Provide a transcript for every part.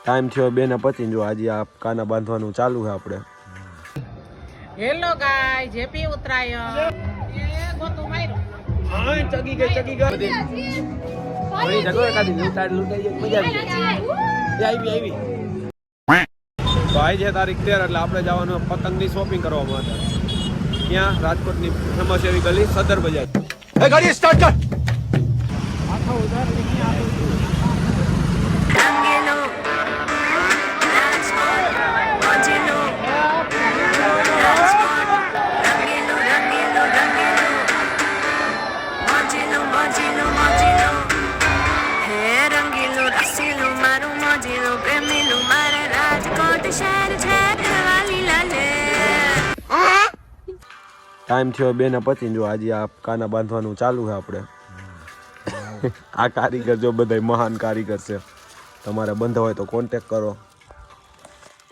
Time થયો 2:25 જો આજે આ કાના બાંધવાનું ચાલુ છે આપણે. હેલો ગાય જેપી ઉતરાયણ એ ગોતું માર્યો હા ચગી ગઈ ઘણી જગો એકાદી લૂંટાઈ મજા આવી આવી. તો આજ છે તારીખ 13 એટલે આપણે જવાનું પતંગની શોપિંગ કરવા માટે. ક્યાં? રાજકોટની ફેમસ એવી ગલી સદર બજાર. ગાડી સ્ટાર્ટ કર. આખો ઉધાર લીધી આપો ટાઈમ થયો 2:25 જો આજે આ કાના બાંધવાનું ચાલુ છે આપણે. આ કારીગર જો બધા મહાન કારીગર છે. તમારે બંધ હોય તો કોન્ટેક કરો.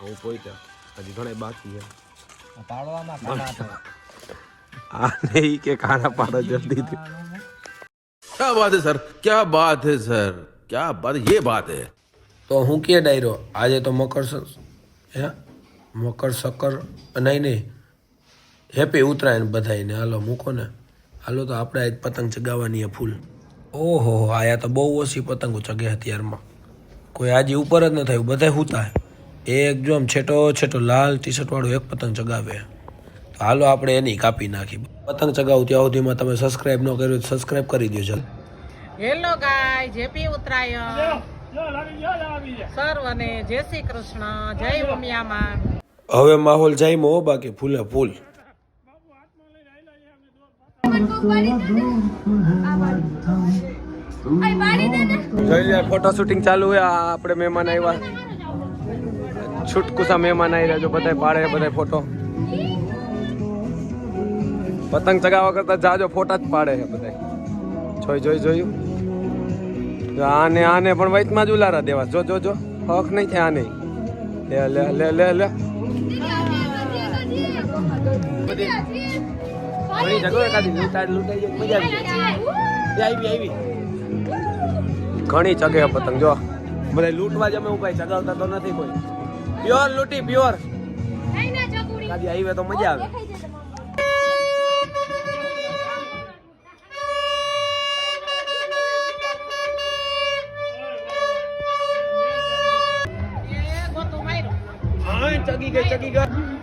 હું પોઈતા હજી ઘણા બાકી છે આ નહીં કે કાના પાડો જલ્દી. क्या बात है सर, क्या बात है सर, क्या बात, ये बात है. તો હું કે ડાયરો આજે તો મકર સકર નહીં હેપી ઉત્તરાયણ બધાયને. હાલો મૂકો ને, હાલો તો આપણે આજ પતંગ ચગાવવાની ફૂલ. ઓહો આયા તો બહુ ઓછી પતંગો ચગે અત્યારમાં. કોઈ આજે ઉપર જ ન થયું, બધા હુતા. એક જો આમ છેટો લાલ ટી શર્ટ વાળો એક પતંગ ચગાવે. તો હાલો આપણે એની કાપી નાખી. પતંગ ચગાવું ત્યાં સુધીમાં તમે સબસ્ક્રાઈબ ન કર્યું તો સબસ્ક્રાઈબ કરી દો જલ્દી. હેલો ગાય જેપી ઉતરાયણ સર્વને જય શ્રી કૃષ્ણ, જય ઉમિયામાં. હવે માહોલ જાયમો બાકી ફૂલે ફૂલ. જોઈ લે ફોટો શૂટિંગ ચાલુ છે. આપણે મહેમાન આવ્યા, છૂટકુસા મહેમાન આવી રહ્યા. જો બધા પાડે બધા ફોટો. પતંગ ચગાવવા કરતા જાજો ફોટા જ પાડે છે બધા. જોયું આને પણ વૈતમાં જ ઉલારા દેવા. જો હક નહીં થાય આને. લે ઘણી જગો એકાદી લૂંટાઈ મજા આવી. ઘણી ચગે પતંગ જો બધા લૂંટવા જ અમે ઉભા, ચગાવતા તો નથી કોઈ. પ્યોર લૂંટી પ્યોર. કાદી આવી તો મજા આવે. એ ગોતું માર્યો ચગી ગઈ